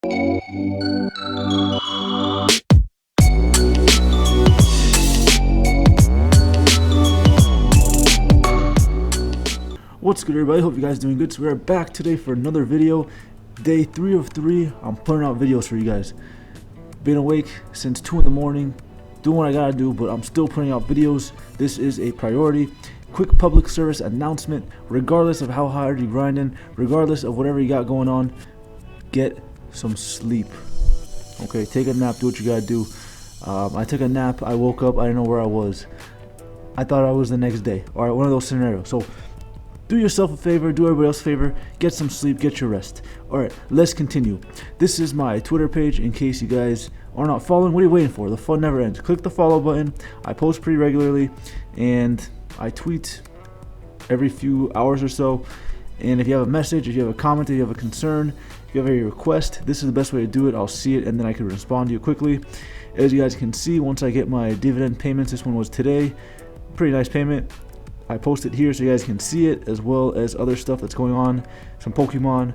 What's good, everybody? Hope you guys are doing good. So we're back today for another video. Day 3 of 3. I'm putting out videos for you guys. Been awake since 2 in the morning, doing what I gotta do, but I'm still putting out videos. This is a priority. Quick public service announcement. Regardless of how hard you're grinding, regardless of whatever you got going on, get some sleep. Okay, take a nap, do what you gotta do. I took a nap, I woke up, I didn't know where I was. I thought I was the next day. Alright, one of those scenarios. So do yourself a favor, do everybody else a favor, get some sleep, get your rest. Alright, let's continue. This is my Twitter page in case you guys are not following. What are you waiting for? The fun never ends. Click the follow button. I post pretty regularly and I tweet every few hours or so. And if you have a message, if you have a comment, if you have a concern, if you have a request, this is the best way to do it. I'll see it and then I can respond to you quickly. As you guys can see, once I get my dividend payments, this one was today. Pretty nice payment. I post it here so you guys can see it, as well as other stuff that's going on. Some Pokemon.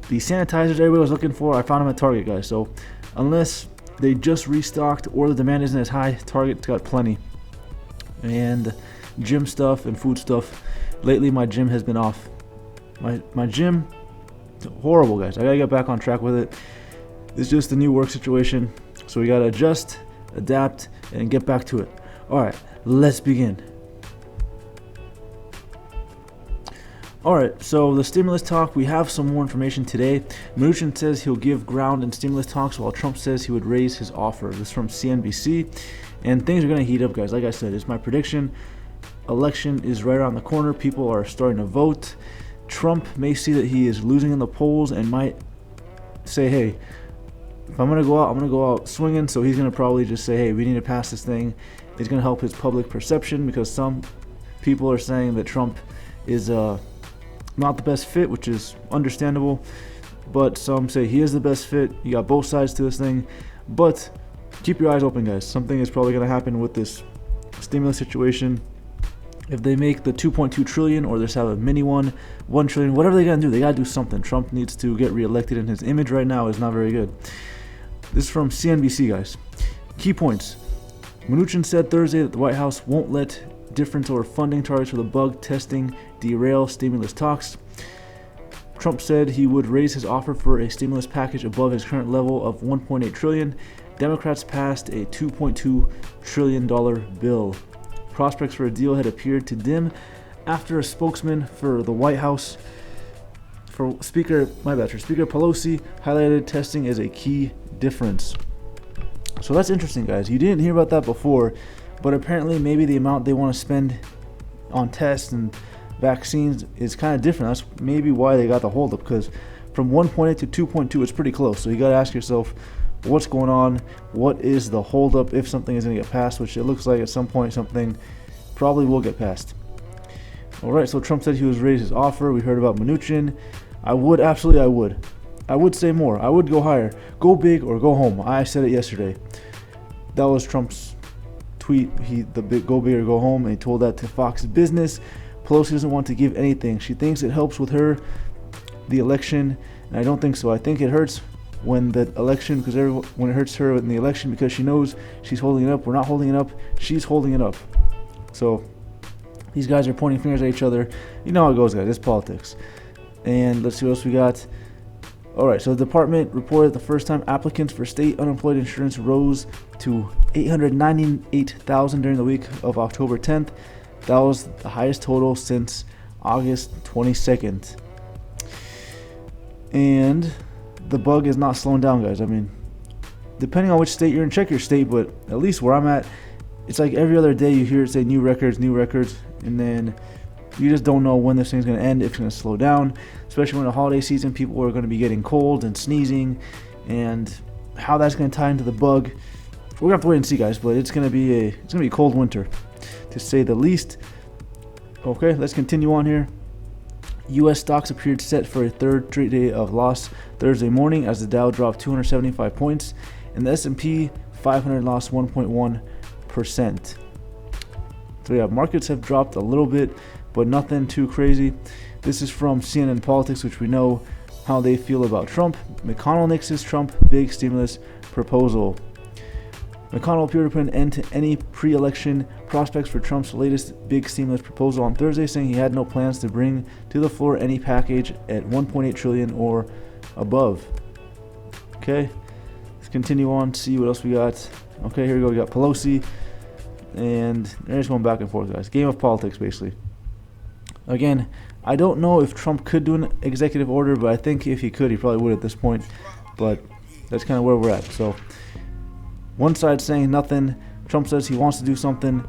The sanitizers everybody was looking for, I found them at Target, guys. So unless they just restocked or the demand isn't as high, Target's got plenty. And gym stuff and food stuff. Lately my gym has been off. My gym, horrible, guys. I gotta get back on track with it. It's just a new work situation, so we gotta adjust, adapt, and get back to it. Alright, let's begin. Alright, so the stimulus talk, we have some more information today. Mnuchin says he'll give ground in stimulus talks, while Trump says he would raise his offer. This is from CNBC, and things are going to heat up, guys. Like I said, it's my prediction. Election is right around the corner. People are starting to vote. Trump may see that he is losing in the polls and might say, hey, if I'm going to go out, I'm going to go out swinging. So he's going to probably just say, hey, we need to pass this thing. It's going to help his public perception, because some people are saying that Trump is not the best fit, which is understandable, but some say he is the best fit. You got both sides to this thing, but keep your eyes open, guys. Something is probably going to happen with this stimulus situation. If they make the 2.2 trillion or just have a mini 1 trillion, whatever they got to do, they got to do something. Trump needs to get reelected, and his image right now is not very good. This is from CNBC, guys. Key points. Mnuchin said Thursday that the White House won't let difference over funding targets for the bug testing derail stimulus talks. Trump said he would raise his offer for a stimulus package above his current level of 1.8 trillion. Democrats passed a $2.2 trillion bill. Prospects for a deal had appeared to dim after a spokesman for the White House, Speaker Pelosi, highlighted testing as a key difference. So that's interesting, guys. You didn't hear about that before, but apparently maybe the amount they want to spend on tests and vaccines is kind of different. That's maybe why they got the holdup, because from 1.8 to 2.2 it's pretty close. So you got to ask yourself, what's going on? What is the holdup if something is going to get passed, which it looks like at some point something probably will get passed. All right, so Trump said he was raise his offer. We heard about Mnuchin. I would say more. I would go higher. Go big or go home. I said it yesterday. That was Trump's tweet. Go big or go home, and he told that to Fox Business. Pelosi doesn't want to give anything. She thinks it helps with her, the election, and I don't think so. I think it hurts when the election, when it hurts her in the election, because she knows she's holding it up. We're not holding it up. She's holding it up. So these guys are pointing fingers at each other. You know how it goes, guys. It's politics. And let's see what else we got. All right, so the department reported the first time applicants for state unemployment insurance rose to 898,000 during the week of October 10th. That was the highest total since August 22nd. And the bug is not slowing down, guys. I mean, depending on which state you're in, check your state, but at least where I'm at, it's like every other day you hear it say new records, and then you just don't know when this thing's going to end, if it's going to slow down, especially when the holiday season, people are going to be getting cold and sneezing, and how that's going to tie into the bug. We're going to have to wait and see, guys, but it's going to be a cold winter, to say the least. Okay, let's continue on here. U.S. stocks appeared set for a third straight day of loss Thursday morning as the Dow dropped 275 points and the S&P 500 lost 1.1%. So yeah, markets have dropped a little bit, but nothing too crazy. This is from CNN Politics, which we know how they feel about Trump. McConnell nixes Trump big stimulus proposal. McConnell appeared to put an end to any pre-election prospects for Trump's latest big stimulus proposal on Thursday, saying he had no plans to bring to the floor any package at $1.8 trillion or above. Okay, let's continue on, see what else we got. Okay, here we go. We got Pelosi, and they're just going back and forth, guys. Game of politics, basically. Again, I don't know if Trump could do an executive order, but I think if he could, he probably would at this point. But that's kind of where we're at. So one side saying nothing. Trump says he wants to do something.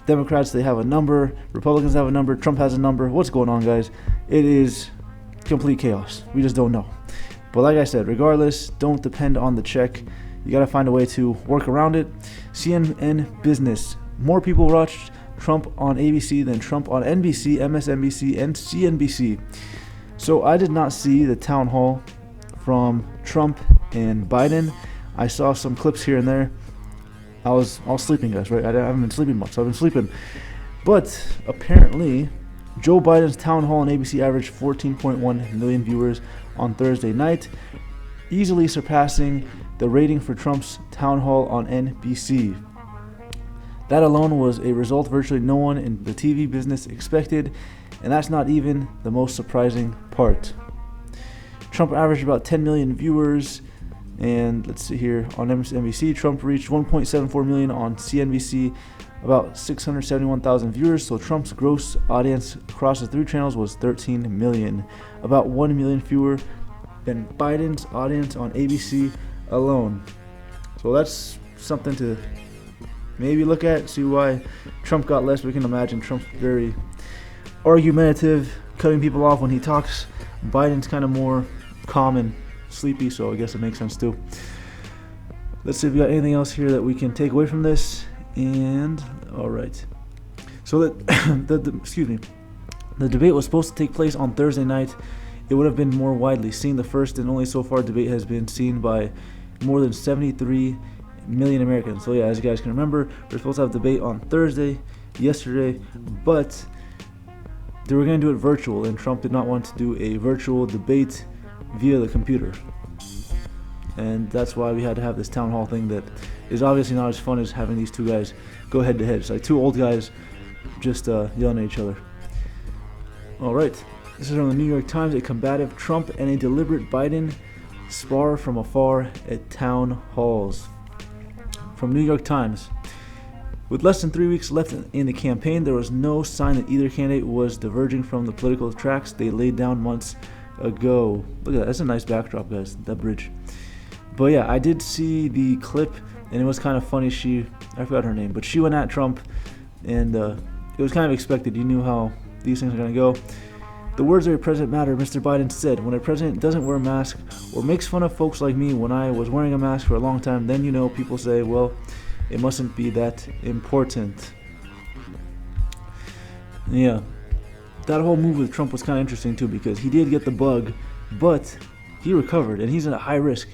Democrats, they have a number. Republicans have a number. Trump has a number. What's going on, guys? It is complete chaos. We just don't know. But like I said, regardless, don't depend on the check. You got to find a way to work around it. CNN Business. More people watched Trump on ABC than Trump on NBC, MSNBC, and CNBC. So I did not see the town hall from Trump and Biden. I saw some clips here and there. I was sleeping, guys, right? I haven't been sleeping much, so I've been sleeping. But apparently, Joe Biden's town hall on ABC averaged 14.1 million viewers on Thursday night, easily surpassing the rating for Trump's town hall on NBC. That alone was a result virtually no one in the TV business expected, and that's not even the most surprising part. Trump averaged about 10 million viewers, and let's see here, on MSNBC, Trump reached 1.74 million on CNBC, about 671,000 viewers, so Trump's gross audience across the three channels was 13 million, about 1 million fewer than Biden's audience on ABC alone. So that's something to maybe look at, see why Trump got less. We can imagine Trump's very argumentative, cutting people off when he talks. Biden's kind of more calm and sleepy, so I guess it makes sense too. Let's see if we got anything else here that we can take away from this. And all right, so that the debate was supposed to take place on Thursday night. It would have been more widely seen. The first and only so far debate has been seen by more than 73 million Americans. So yeah, as you guys can remember, we're supposed to have a debate on Thursday, yesterday, but they were going to do it virtual, and Trump did not want to do a virtual debate via the computer. And that's why we had to have this town hall thing that is obviously not as fun as having these two guys go head to head. It's like two old guys just yelling at each other. All right, this is from the New York Times. A combative Trump and a deliberate Biden spar from afar at town halls. From New York Times. With less than 3 weeks left in the campaign, there was no sign that either candidate was diverging from the political tracks they laid down months ago. Look at that. That's a nice backdrop, guys. That bridge. But yeah, I did see the clip, and it was kind of funny. I forgot her name, but she went at Trump, and it was kind of expected. You knew how these things are going to go. The words of a president matter, Mr. Biden said. When a president doesn't wear a mask or makes fun of folks like me when I was wearing a mask for a long time, then people say, well, it mustn't be that important. Yeah, that whole move with Trump was kind of interesting too, because he did get the bug, but he recovered, and he's at a high risk.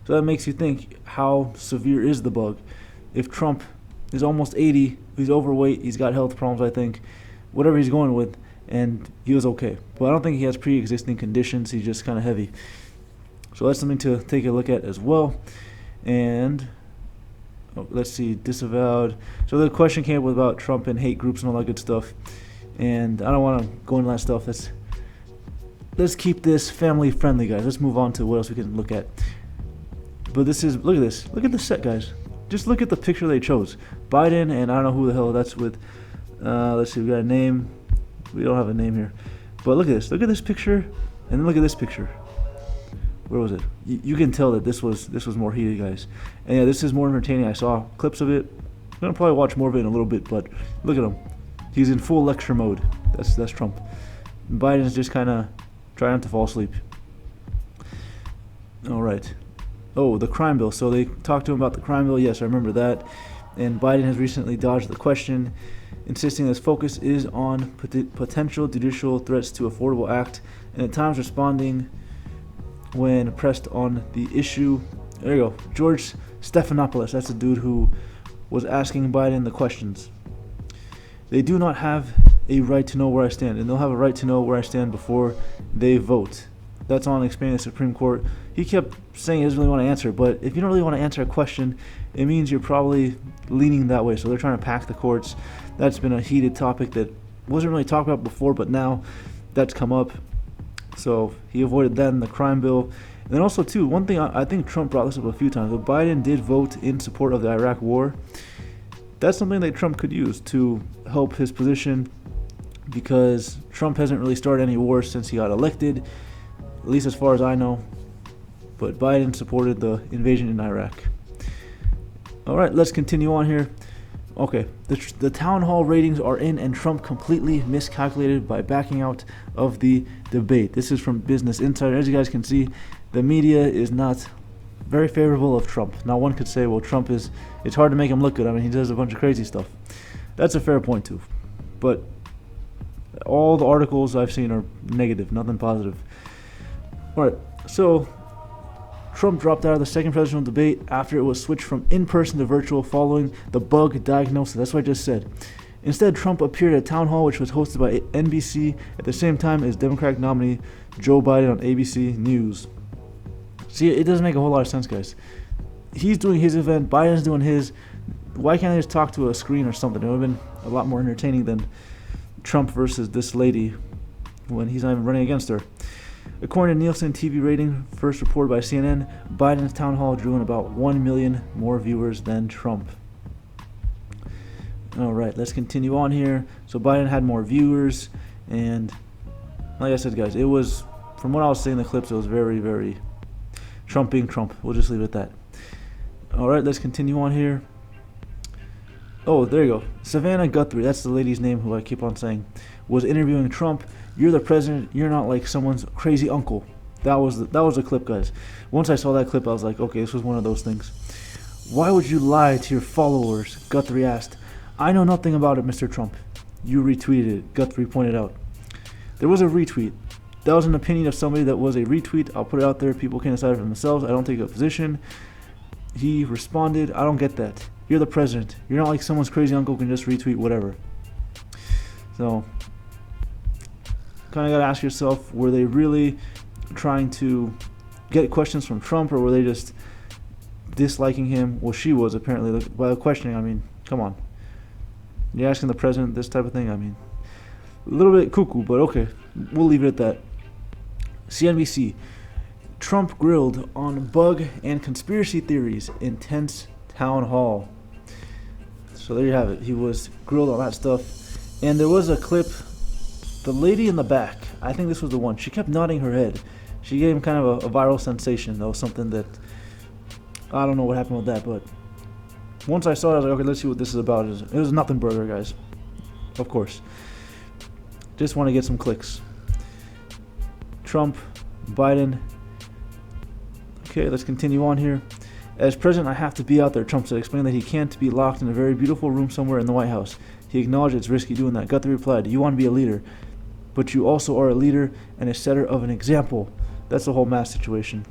So that makes you think, how severe is the bug? If Trump is almost 80, he's overweight, he's got health problems, I think, whatever he's going with, and he was okay. But I don't think he has pre-existing conditions. He's just kind of heavy. So that's something to take a look at as well. And let's see, disavowed. So the question came up about Trump and hate groups and all that good stuff. And I don't want to go into that stuff. Let's keep this family friendly, guys. Let's move on to what else we can look at. But look at this. Look at the set, guys. Just look at the picture they chose. Biden, and I don't know who the hell that's with. Let's see, we got a name. We don't have a name here. But look at this. Look at this picture, and then look at this picture. Where was it? You can tell that this was more heated, guys. And yeah, this is more entertaining. I saw clips of it. I'm gonna probably watch more of it in a little bit, but look at him. He's in full lecture mode. That's Trump. Biden's just kind of trying not to fall asleep. All right. Oh, the crime bill. So they talked to him about the crime bill. Yes, I remember that. And Biden has recently dodged the question, insisting that his focus is on potential judicial threats to Affordable Act, and at times responding when pressed on the issue. There you go. George Stephanopoulos. That's the dude who was asking Biden the questions. They do not have a right to know where I stand, and they'll have a right to know where I stand before they vote. that's on expanding the Supreme Court. He kept saying he doesn't really want to answer, but if you don't really want to answer a question, it means you're probably leaning that way. So they're trying to pack the courts. That's been a heated topic that wasn't really talked about before, but now that's come up. So he avoided that in the crime bill. And then also, too, one thing I think Trump brought this up a few times, but Biden did vote in support of the Iraq war. That's something that Trump could use to help his position, because Trump hasn't really started any wars since he got elected, at least as far as I know. But Biden supported the invasion in Iraq. All right, let's continue on here. Okay, the town hall ratings are in, and Trump completely miscalculated by backing out of the debate. This is from Business Insider. As you guys can see, the media is not very favorable of Trump. Now, one could say, well, Trump is, it's hard to make him look good. I mean, he does a bunch of crazy stuff. That's a fair point, too. But all the articles I've seen are negative, nothing positive. All right, so Trump dropped out of the second presidential debate after it was switched from in-person to virtual following the bug diagnosis. That's what I just said. Instead, Trump appeared at a town hall which was hosted by NBC at the same time as Democratic nominee Joe Biden on ABC News. See, it doesn't make a whole lot of sense, guys. He's doing his event, Biden's doing his. Why can't they just talk to a screen or something? It would have been a lot more entertaining than Trump versus this lady when he's not even running against her. According to Nielsen TV rating, first reported by CNN, Biden's town hall drew in about 1 million more viewers than Trump. All right, let's continue on here. So Biden had more viewers, and like I said, guys, it was, from what I was seeing in the clips, it was very, very Trump being Trump. We'll just leave it at that. All right, let's continue on here. Oh, there you go. Savannah Guthrie, that's the lady's name who I keep on saying, was interviewing Trump. You're the president. You're not like someone's crazy uncle. That was the clip, guys. Once I saw that clip, I was like, okay, this was one of those things. Why would you lie to your followers? Guthrie asked. I know nothing about it, Mr. Trump. You retweeted it, Guthrie pointed out. There was a retweet. That was an opinion of somebody that was a retweet. I'll put it out there. People can decide for themselves. I don't take a position. He responded, I don't get that. You're the president. You're not like someone's crazy uncle who can just retweet whatever. So, kind of got to ask yourself, were they really trying to get questions from Trump, or were they just disliking him? Well, she was, apparently, by the questioning. I mean, come on. You're asking the president this type of thing? I mean, a little bit cuckoo, but okay. We'll leave it at that. CNBC. Trump grilled on bug and conspiracy theories. Intense town hall. So there you have it. He was grilled on that stuff. And there was a clip. The lady in the back, I think this was the one. She kept nodding her head. She gave him kind of a viral sensation. That was something that, I don't know what happened with that, but once I saw it, I was like, okay, let's see what this is about. It was nothing burger, guys. Of course. Just want to get some clicks. Trump, Biden. Okay, let's continue on here. As president, I have to be out there, Trump said, explaining that he can't be locked in a very beautiful room somewhere in the White House. He acknowledged it's risky doing that. Guthrie replied, you want to be a leader, but you also are a leader and a setter of an example. That's the whole mask situation.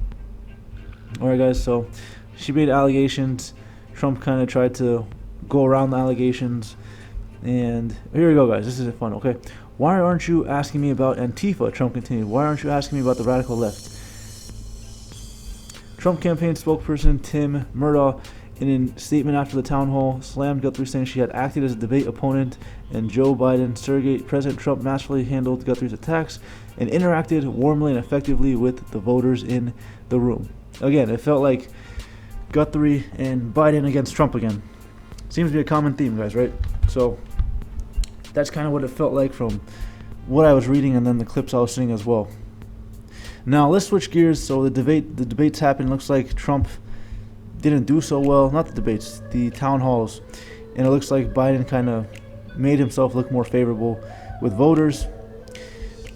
All right, guys, so she made allegations. Trump kind of tried to go around the allegations. And here we go, guys. This is fun, okay? Why aren't you asking me about Antifa? Trump continued. Why aren't you asking me about the radical left? Trump campaign spokesperson Tim Murtaugh, in a statement after the town hall, slammed Guthrie, saying she had acted as a debate opponent and Joe Biden surrogate. President Trump masterfully handled Guthrie's attacks and interacted warmly and effectively with the voters in the room. Again, it felt like Guthrie and Biden against Trump again. Seems to be a common theme, guys, right? So that's kind of what it felt like from what I was reading and then the clips I was seeing as well. Now let's switch gears. So the debates happened. Looks like Trump didn't do so well. Not the debates, the town halls. And it looks like Biden kind of made himself look more favorable with voters.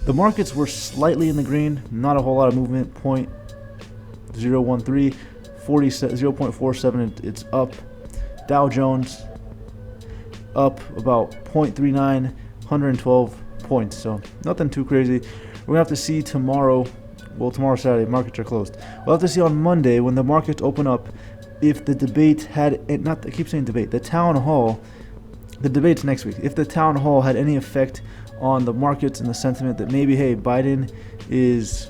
The markets were slightly in the green. Not a whole lot of movement. 0.013, 0.47. It's up. Dow Jones up about 0.39, 112 points. So nothing too crazy. We're going to have to see tomorrow. Well, tomorrow Saturday, markets are closed. We'll have to see on Monday when the markets open up if the debate had, I keep saying debate, the town hall, the debate's next week. If the town hall had any effect on the markets and the sentiment that maybe, hey, Biden is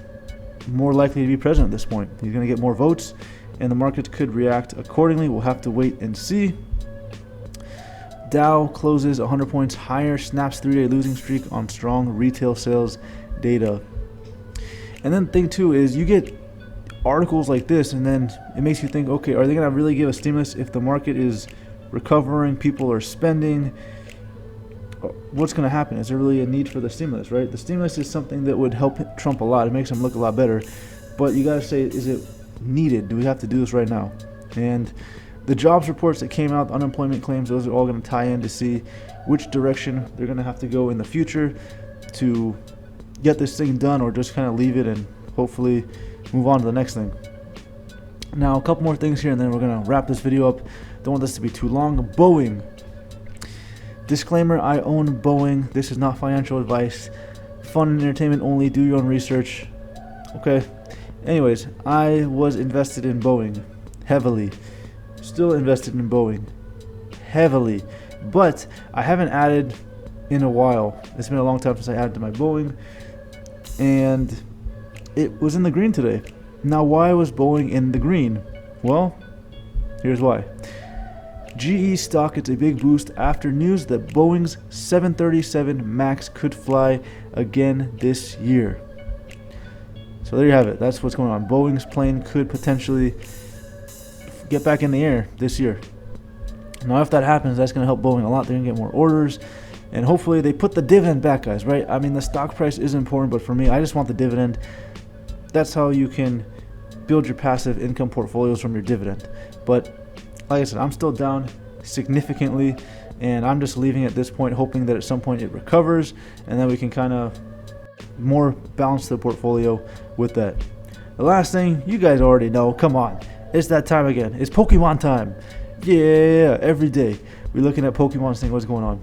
more likely to be president at this point. He's going to get more votes, and the markets could react accordingly. We'll have to wait and see. Dow closes 100 points higher, snaps 3-day losing streak on strong retail sales data. And then thing two is you get articles like this, and then it makes you think, okay, are they going to really give a stimulus if the market is recovering, people are spending? What's going to happen? Is there really a need for the stimulus, right? The stimulus is something that would help Trump a lot. It makes him look a lot better. But you got to say, is it needed? Do we have to do this right now? And the jobs reports that came out, unemployment claims, those are all going to tie in to see which direction they're going to have to go in the future to get this thing done, or just kind of leave it and hopefully move on to the next thing. Now, a couple more things here, and then we're going to wrap this video up. Don't want this to be too long. Boeing. Disclaimer, I own Boeing. This is not financial advice. Fun and entertainment only. Do your own research. Okay? Anyways, I was invested in Boeing heavily. Still invested in Boeing heavily. But I haven't added in a while. It's been a long time since I added to my Boeing. And it was in the green today. Now, why was Boeing in the green? Well, here's why. GE stock gets a big boost after news that Boeing's 737 MAX could fly again this year. So there you have it. That's what's going on. Boeing's plane could potentially get back in the air this year. Now, if that happens, that's going to help Boeing a lot. They're going to get more orders, and hopefully they put the dividend back, guys, right? I mean, the stock price is important, but for me, I just want the dividend. That's how you can build your passive income portfolios, from your dividend. But like I said, I'm still down significantly, and I'm just leaving at this point, hoping that at some point it recovers, and then we can kind of more balance the portfolio with that. The last thing, you guys already know, come on, it's that time again. It's Pokemon time. Yeah, every day we're looking at Pokemon, saying what's going on.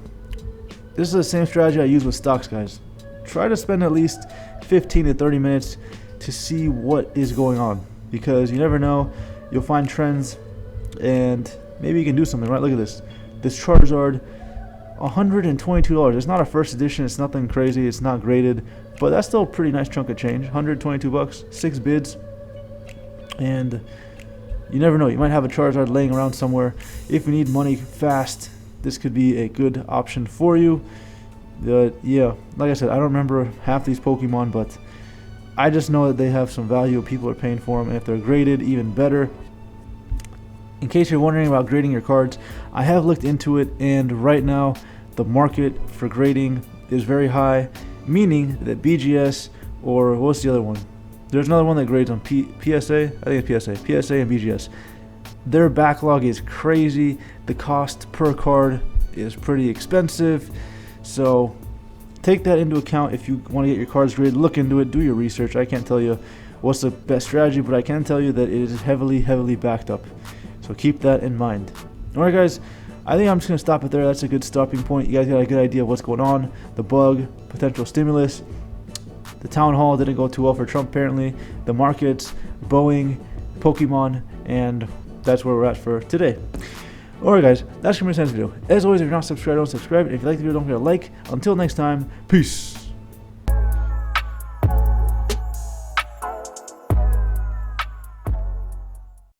This is the same strategy I use with stocks, guys. Try to spend at least 15 to 30 minutes to see what is going on, because you never know, you'll find trends and maybe you can do something, right? Look at this Charizard, $122. It's not a first edition, it's nothing crazy, it's not graded, but that's still a pretty nice chunk of change. $122, 6 bids, and you never know, you might have a Charizard laying around somewhere. If you need money fast, this could be a good option for you. Yeah, like I said, I don't remember half these Pokemon, but I just know that they have some value. People are paying for them, and if they're graded, even better. In case you're wondering about grading your cards, I have looked into it, and right now the market for grading is very high, meaning that BGS, or what's the other one? There's another one that grades on PSA. I think it's PSA and BGS. Their backlog is crazy. The cost per card is pretty expensive. So take that into account if you want to get your cards graded. Look into it. Do your research. I can't tell you what's the best strategy, but I can tell you that it is heavily, heavily backed up. So keep that in mind. Alright, guys. I think I'm just going to stop it there. That's a good stopping point. You guys got a good idea of what's going on. The bug, potential stimulus. The town hall didn't go too well for Trump, apparently. The markets, Boeing, Pokemon, and that's where we're at for today. Alright, guys, that's going to be the next video. As always, if you're not subscribed, don't subscribe. If you like the video, don't forget to like. Until next time, peace.